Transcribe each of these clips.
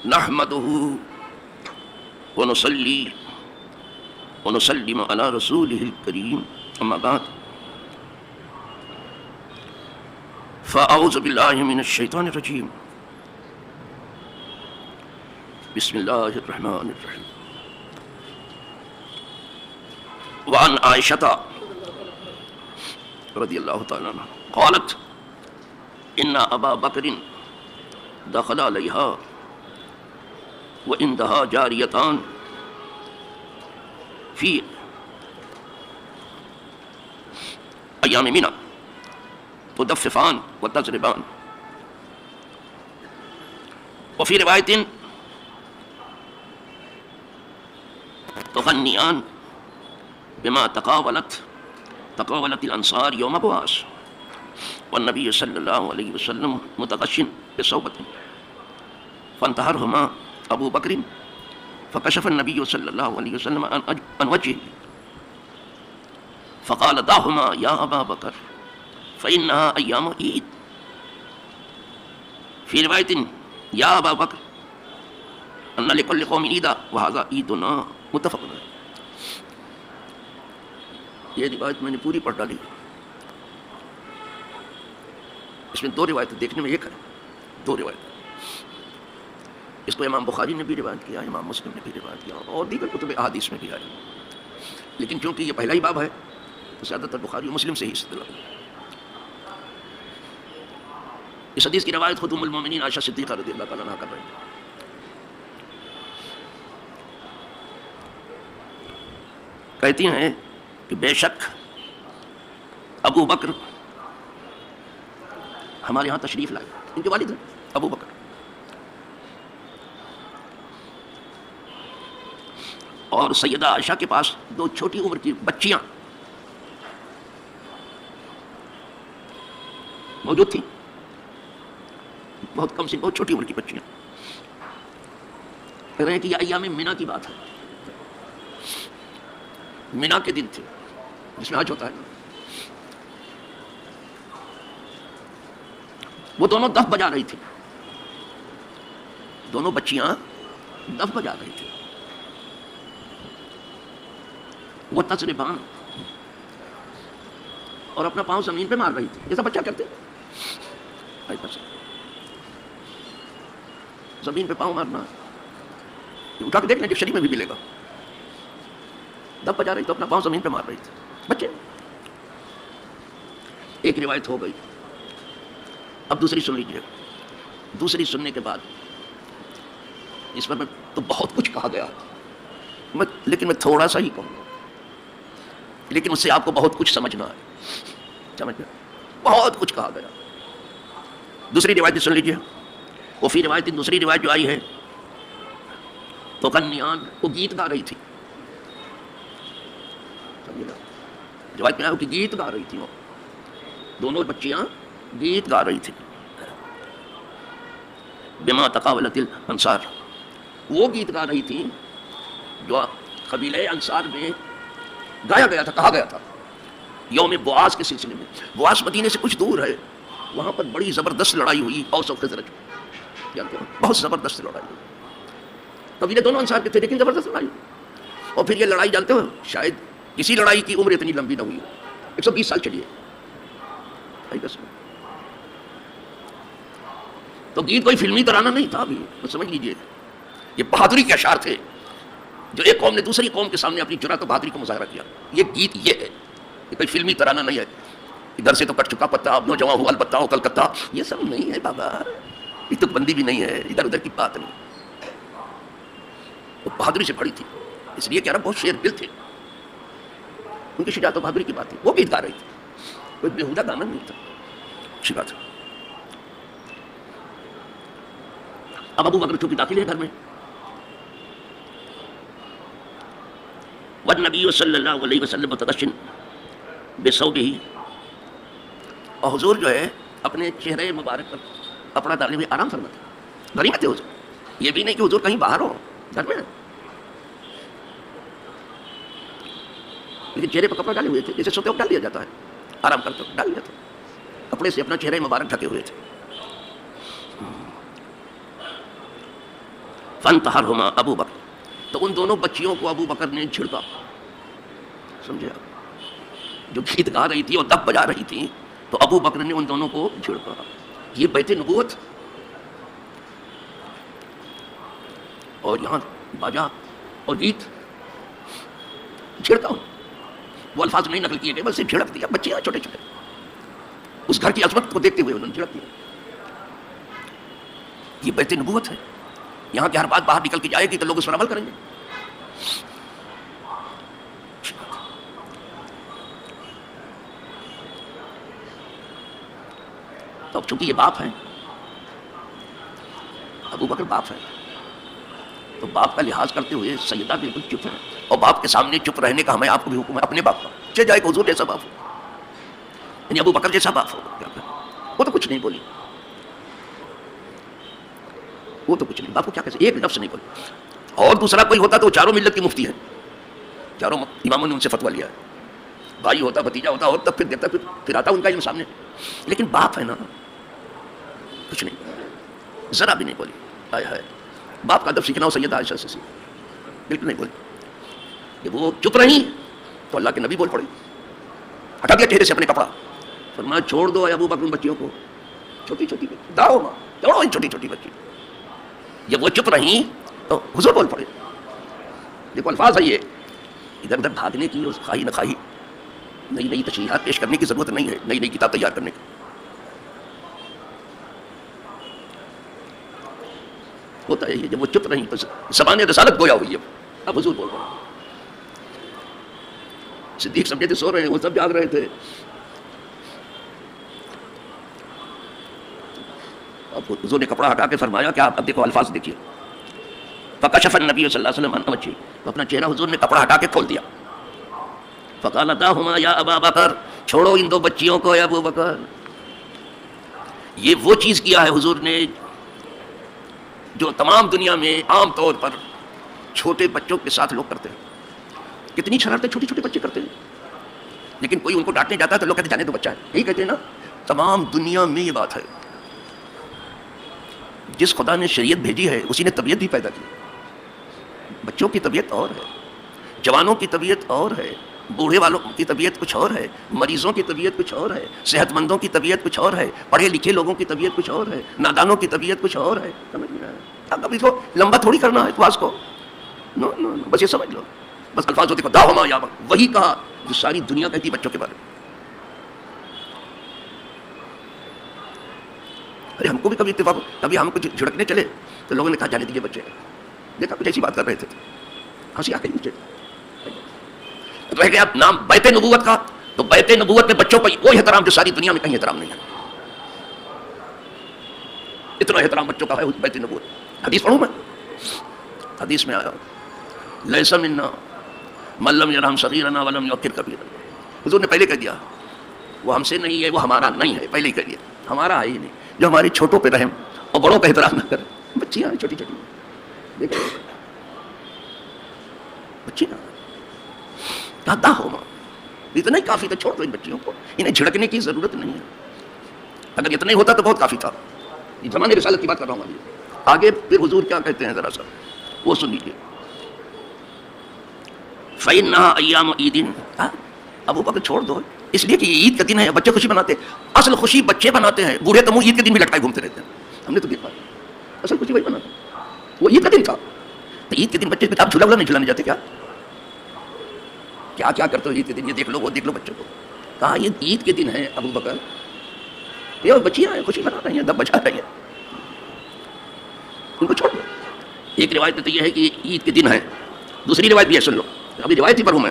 نحمده ونصلي ونسلم على رسوله الكريم أما بعد فأعوذ بالله من الشيطان الرجيم بسم الله الرحمن الرحيم وعن عائشة رضي الله تعالى عنها قالت إن أبا بكر دخل عليها وعندها جاريتان في أيام منى تدففان وتزربان وفي رواية تغنيان بما تقاولت الأنصار يوم بواس والنبي صلى الله عليه وسلم متغش بصوبة فانتهرهما أبو بكر فكشف النبي صلى الله عليه وسلم عن وجهه فقال دعهما يا أبا بكر فإنها أيام عيد. في رواية يا أبا بكر أن لكل قوم عيدا وهذا عيدنا متفق علیہ. یہ روایت میں نے پوری پڑھ ڈالی. اس میں دو روایتیں دیکھنے میں ایک ہے، دو روایت. اس کو امام بخاری نے بھی روایت کیا، امام مسلم نے بھی روایت کیا اور دیگر کتب احادیث میں بھی آئی. لیکن چونکہ یہ پہلا ہی باب ہے تو زیادہ تر بخاری و مسلم سے ہی استدلال ہے. اس حدیث کی روایت خود ام المومنین عائشہ صدیقہ رضی اللہ تعالیٰ عنہ کر رہے ہیں. کہتی ہیں کہ بے شک ابو بکر ہمارے ہاں تشریف لائے. ان کے والد ہیں ابو بکر. اور سیدہ عائشہ کے پاس دو چھوٹی عمر کی بچیاں موجود تھیں، بہت کم سی، بہت چھوٹی عمر کی بچیاں. کہہ رہے ہیں کہ یہ ایام منی کی بات ہے. منی کے دن تھے جس میں حج ہوتا ہے. وہ دونوں دف بجا رہی تھی، دونوں بچیاں دف بجا رہی تھی. وہ تزربان اور اپنا پاؤں زمین پہ مار رہی تھی جیسا بچہ کرتے. زمین پہ پاؤں مارنا اٹھا کے دیکھ لیں ڈکشنری میں بھی ملے گا. دب بجا رہی تو اپنا پاؤں زمین پہ مار رہی تھی بچے. ایک روایت ہو گئی. اب دوسری سن لیجیے. دوسری سننے کے بعد اس پر میں تو بہت کچھ کہا گیا لیکن میں تھوڑا سا ہی کہوں گا، لیکن اس سے آپ کو بہت کچھ سمجھنا ہے. سمجھ گئے؟ بہت کچھ کہا گیا. دوسری روایت سن لیجیے. وہ فی روایت دوسری روایت جو آئی ہے تو کنیان وہ گیت گا رہی تھی. روایت میں آیا کہ گیت گا رہی تھی. وہ دونوں بچیاں گیت گا رہی تھی. بما تقاولت الانصار، وہ گیت گا رہی تھی جو قبیلہ انصار میں گایا گیا تھا، کہا گیا تھا یوم بواس کے سلسلے میں. بواس مدینے سے کچھ دور ہے. وہاں پر بڑی زبردست لڑائی ہوئی اوس و خزرج. بہت زبردست لڑائی ہوئی. قبیلے دونوں انصار کے تھے لیکن زبردست لڑائی ہوئی. اور پھر یہ لڑائی جانتے ہو شاید کسی لڑائی کی عمر اتنی لمبی نہ ہوئی. 120 سال چلی ہے. تو گیت کوئی فلمی ترانہ نہیں تھا. ابھی سمجھ لیجئے یہ بہادری کے اشعار تھے جو ایک قوم نے دوسری قوم کے سامنے اپنی جرأت و بہادری کا مظاہرہ کیا. یہ گیت یہ ہے، یہ کوئی فلمی ترانہ نہیں ہے. ادھر سے تو کٹ چکا پتا اب نوجوان ہوا البتہ ہو کلکتہ، یہ سب نہیں ہے بابا. یہ تو بندی بھی نہیں ہے، ادھر ادھر کی بات نہیں. وہ بہادری سے پڑی تھی. اس لیے کہہ رہا بہت شیر دل تھے. ان کی شجاعت و بہادری کی بات تھی. وہ گیت گا رہی تھی، کوئی بےہودہ گانا نہیں تھا. اچھی بات ہے. اب ابو بکر چونکہ داخل ہے گھر میں، والنبی صلی اللہ علیہ وسلم متغشن بثوبہ، اور حضور جو ہے اپنے چہرے مبارک پر کپڑا ڈالے ہوئے آرام فرماتے. گھر ہی میں تھے حضور. یہ بھی نہیں کہ حضور کہیں باہر ہو، گھر میں. لیکن چہرے پر کپڑا ڈالے ہوئے تھے، جیسے سوتے وقت ڈال دیا جاتا ہے، آرام کرتے وقت ڈال دیا تھا. کپڑے سے اپنا چہرے مبارک ڈھکے ہوئے تھے. فانتحرهما ابو بکر، تو ان دونوں بچیوں کو ابو بکر نے جھڑکا. سمجھے آپ؟ جو گیت گا رہی تھی اور دف بجا رہی تھی تو ابو بکر نے ان دونوں کو جھڑکا. یہ بیت نبوت، اور یہاں باجا اور گیت جھڑکا. وہ الفاظ نہیں نقل کیے گئے، بس جھڑک دیا. بچے چھوٹے چھوٹے اس گھر کی عظمت کو دیکھتے ہوئے انہوں نے جھڑک دیا. یہ بیت نبوت ہے. یہاں کی ہر بات باہر نکل کے جائے گی تو لوگ اس پر عمل کریں گے. تو اب چونکہ یہ باپ ہیں، ابو بکر باپ ہے، تو باپ کا لحاظ کرتے ہوئے سیدہ بالکل چپ ہے. اور باپ کے سامنے چپ رہنے کا ہمیں آپ کو بھی حکم ہے، اپنے باپ کا چاہے جائے کہ حضور جیسا باپ ہو، یعنی ابو بکر جیسا باپ ہو. وہ تو کچھ نہیں بولی، وہ تو کچھ نہیں، باپ کو کیا کہتے، ایک لفظ نہیں بولی. اور دوسرا کوئی ہوتا تو وہ چاروں ملت کی مفتی ہے، چاروں اماموں نے ان سے فتویٰ لیا ہے. بھائی ہوتا، بھتیجا ہوتا، اور تب پھر دیتا، پھر آتا ان کا علم سامنے. لیکن باپ ہے نا، کچھ نہیں، ذرا بھی نہیں بولی. آئے ہائے، باپ کا ادب سیکھنا ہو سیدہ عائشہ سے سیکھ، بالکل نہیں بولی. کہ وہ چپ رہی تو اللہ کے نبی بول پڑے، ہٹا دیا چہرے سے اپنے کپڑا، فرمایا چھوڑ دو اے ابو بکر بچیوں کو، چھوٹی چھوٹی داؤ ماں، چھوڑو ان چھوٹی چھوٹی بچی. جب وہ چپ رہی تو حضور بول پڑے. دیکھو الفاظ ہے یہ، ادھر ادھر بھاگنے کی اور خواہی نہ خواہی، نئی نئی تشریحات پیش کرنے کی ضرورت نہیں ہے، نئی نئی کتاب تیار کرنے کی. ہوتا ہے یہ، جب وہ چپ رہی تو زبان رسالت گویا ہوئی ہے. اب حضور بول رہے. صدیق سمجھے تھے سو رہے ہیں، وہ سب جاگ رہے تھے. اب حضور نے کپڑا ہٹا کے فرمایا کہ آپ اب دیکھو الفاظ دیکھیے. فکشف النبی صلی اللہ علیہ وسلم عن وجهه، تو اپنا چہرہ حضور نے کپڑا ہٹا کے کھول دیا. فقال دعهما یا ابا بکر، چھوڑو ان دو بچیوں کو اے ابو بکر. یہ وہ چیز کیا ہے حضور نے جو تمام دنیا میں عام طور پر چھوٹے بچوں کے ساتھ لوگ کرتے ہیں. کتنی شرارتیں چھوٹے چھوٹے بچے کرتے ہیں، لیکن کوئی ان کو ڈانٹنے جاتا ہے تو لوگ کہتے ہیں جانے دو بچہ ہے. یہی کہتے ہیں نا، تمام دنیا میں یہ بات ہے. جس خدا نے شریعت بھیجی ہے اسی نے طبیعت بھی پیدا کی. بچوں کی طبیعت اور ہے، جوانوں کی طبیعت اور ہے، بوڑھے والوں کی طبیعت کچھ اور ہے، مریضوں کی طبیعت کچھ اور ہے، صحت مندوں کی طبیعت کچھ اور ہے، پڑھے لکھے لوگوں کی طبیعت کچھ اور ہے، نادانوں کی طبیعت کچھ اور ہے. سمجھ میں آیا؟ اب اس کو لمبا تھوڑی کرنا ہے بات کو، نو نو نو، بس یہ سمجھ لو. بس الفاظ ہوتے دعوما یا وہی کہا جو ساری دنیا کہتی بچوں کے بارے میں. ارے ہم کو بھی کبھی اتفاق، کبھی ہم کچھ جھڑکنے چلے تو لوگوں نے کہا جانے دیجیے بچے، دیکھا کچھ ایسی بات کر رہے تھے، ہنسی آ گئی مجھے. رہ گیا نام بیت نبوت کا، تو بیت نبوت میں بچوں کا وہ احترام جو ساری دنیا میں کہیں احترام نہیں ہے. اتنا احترام بچوں کا ہے بیت نبوت. حدیث پڑھوں میں، حدیث میں آیا لیس منا من لم یرحم صغیرنا ولم یوقر کبیرنا. حضور نے پہلے کہہ دیا وہ ہم سے نہیں ہے، وہ ہمارا نہیں ہے. پہلے ہی کہہ دیا ہمارا ہے ہی نہیں، جو ہماری چھوٹوں پہ رحم اور بڑوں کا احترام نہ کرے. بچیاں چھوٹی چھوٹی، دیکھو بچیاں دادا ہو ماں، اتنا ہی کافی تھا. چھوڑ دو ان بچیوں کو، انہیں جھڑکنے کی ضرورت نہیں ہے. اگر اتنا ہی ہوتا تو بہت کافی تھا. یہ زمانے رسالت کی بات کر رہا ہوں. آگے پھر حضور کیا کہتے ہیں ذرا سا وہ سن لیجیے. فَإِنَّهَا أَيَّامُ عِيدٍ، ابو بکر چھوڑ دو، اس لیے کہ یہ عید کا دن ہے، بچے خوشی مناتے ہیں. اصل خوشی بچے بناتے ہیں، بوڑھے تو عید کے دن بھی لٹکائے گھومتے رہتے ہیں. ہم نے تو دیکھا اصل خوشی وہی بناتے ہیں. وہ عید کا دن تھا، تو عید کے دن بچے آپ جھولا ولا نہیں جھلانے جاتے کیا؟ کیا کیا کرتے ہو عید کے دن؟ یہ دیکھ لو وہ دیکھ لو بچوں کو. کہا یہ عید کے دن ہے ابو بکر، یہ بچیاں ہیں خوشی منا رہی ہیں، دب بجا رہی ہیں، ان کو چھوڑ دو. ایک روایت میں تو یہ ہے کہ عید کے دن ہے، دوسری روایت بھی ہے، سن لو، ابھی روایت ہی پر ہوں میں.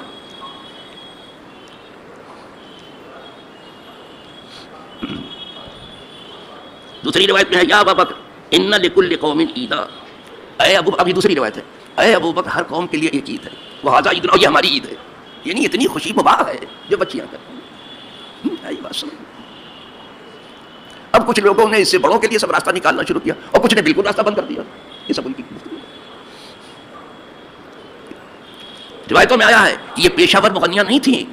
دوسری روایت میں ہے یا ابا بکر ان لکل قوم عیدا، اے ابو، ابھی دوسری روایت ہے، اے ابو بکر ہر قوم کے لیے ایک عید ہے، وہذا عید، یہ ہماری عید ہے. یعنی اتنی خوشی مباح ہے جو بچیاں کرتی ہیں. یہ بات سمجھ. اب کچھ لوگوں نے اس سے بڑوں کے لیے سب راستہ نکالنا شروع کیا اور کچھ نے بالکل راستہ بند کر دیا. یہ سب ان کی روایتوں میں آیا ہے کہ یہ پیشہ ور مغنیاں نہیں تھیں،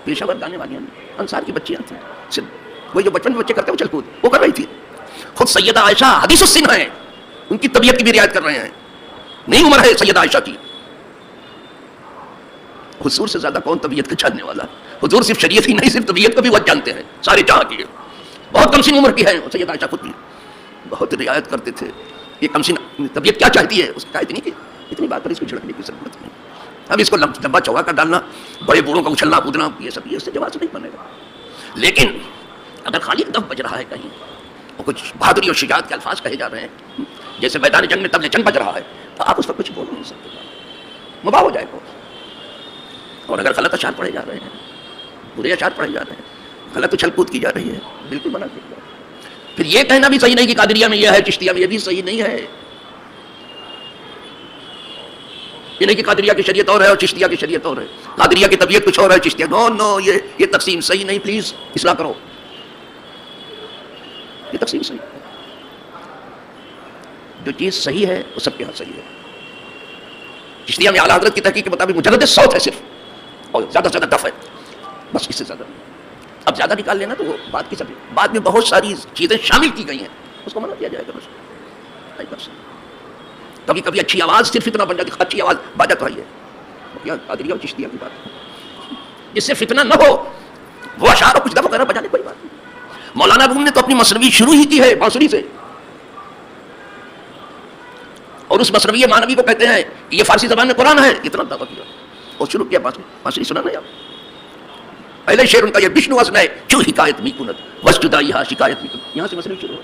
پیشہ ور گانے والیاں نہیں، انصار کی بچیاں تھیں. وہی جو بچپن میں بچے کرتے ہیں وہ چل کود وہ کر رہی تھی. خود سیدہ عائشہ حدیث السن ہیں، ان کی طبیعت کی بھی رعایت کر رہے ہیں. نہیں عمر ہے سیدہ عائشہ کی. حضور سے زیادہ کون طبیعت کا جاننے والا؟ حضور صرف شریعت ہی نہیں، صرف طبیعت کو بھی وہ جانتے ہیں سارے جہاں کی. بہت کم سن عمر کی ہے سیدہ عائشہ، خود بھی بہت رعایت کرتے تھے. یہ کم سن طبیعت کیا چاہتی ہے، اس کی اتنی کہ اتنی بات پر اس کو جھڑکنے کی ضرورت نہیں. اب اس کو لمبا چوڑا کر ڈالنا، بڑے بوڑھوں کا اچھلنا کودنا، یہ سب یہ اس سے جواب سے نہیں بنے گا. لیکن اگر خالی دف بج رہا ہے کہیں اور کچھ بہادری اور شجاعت کے الفاظ کہے جا رہے ہیں، جیسے میدان جنگ میں طبل جنگ بج رہا ہے، تو آپ اس پر کچھ بول نہیں سکتے، مباح ہو جائے گا. اور اگر غلط اشعار پڑھے جا رہے ہیں، برے اشعار پڑھے جا رہے ہیں، غلط اچھل کود کی جا رہی ہے، بالکل منع کیا جائے. پھر یہ کہنا بھی صحیح نہیں کہ قادریہ میں یہ ہے، چشتیہ میں یہ بھی صحیح نہیں ہے. یہ نہیں کہ قادریہ کی شریعت اور ہے اور چشتیہ کی شریعت اور ہے، قادریہ کی طبیعت کچھ اور ہے، چشتیہ نو یہ تقسیم صحیح نہیں. پلیز اصلاح کرو، یہ تقسیم صحیح ہے. جو چیز صحیح ہے وہ سب کے ہاں صحیح ہے. چشتیہ میں اعلیٰ حضرت کی تحقیق کے مطابق مجرد صوت ہے صرف، اور زیادہ سے زیادہ دف ہے، بس اس سے زیادہ نہیں. اب زیادہ نکال لینا تو وہ بات کی سب، بعد میں بہت ساری چیزیں شامل کی گئی ہیں، اس کو منع کیا جائے گا. بس کبھی کبھی اچھی آواز صرف فتنہ بن جاتی، اچھی آواز باجا تو آئی ہے، قادریہ اور چشتیہ کی بات، جس سے فتنہ نہ ہو وہ اشعار اور کچھ دف وغیرہ بجانے کوئی بات نہیں. مولانا روم نے تو اپنی مثنوی شروع ہی کی ہے بانسری سے، اور اس مثنوی مانوی کو کہتے ہیں کہ یہ فارسی زبان میں قرآن ہے، اتنا دعویٰ کیا اور شروع کیا بانسری. سنا نہیں آپ؟ پہلے شعر ان کا یہ وشنو اسن ہے چو حکایت می کند وس جدائی ہا شکایت می کند، یہاں سے مثنوی شروع ہو.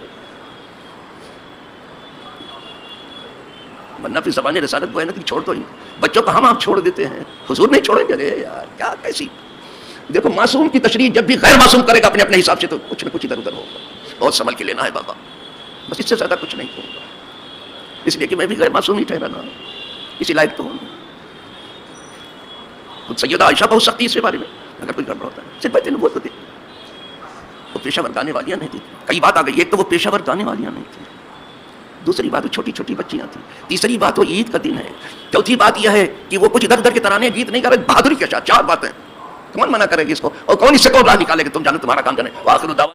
ورنہ پھر زبان رسالت کو چھوڑ تو ہی بچوں کا ہم آپ چھوڑ دیتے ہیں، حضور نہیں چھوڑیں گے. یار کیا کیسی دیکھو، معصوم کی تشریح جب بھی غیر معصوم کرے گا اپنے اپنے حساب سے تو کچھ نہ کچھ ادھر ادھر ہوگا. بہت سنبھل کے لینا ہے بابا، بس اس سے زیادہ کچھ نہیں ہوگا. اس لیے کہ میں بھی غیر معصوم ہی ٹھہرا نا، اسی لائق تو ہوں. خود سیدہ عائشہ بہت سختی اس کے بارے میں، اگر کوئی گڑبڑ ہوتا ہے صرف بات نبوت کو دیکھ. وہ پیشہ ور گانے والیاں نہیں تھی. کئی بات آ گئی، ایک تو وہ پیشہ ور گانے والیاں نہیں تھی، دوسری بات وہ چھوٹی چھوٹی بچیاں تھیں، تیسری بات وہ عید کا دن ہے، چوتھی بات یہ ہے کہ وہ کچھ ادھر ادھر کے ترانے گیت نہیں کر رہے، بہادری کے ساتھ. 4 باتیں کون منع کرے گی اس کو، اور کون اس سے کون راہ نکالے گا؟ تم جانو تمہارا کام کرنے. وآخر دعوانا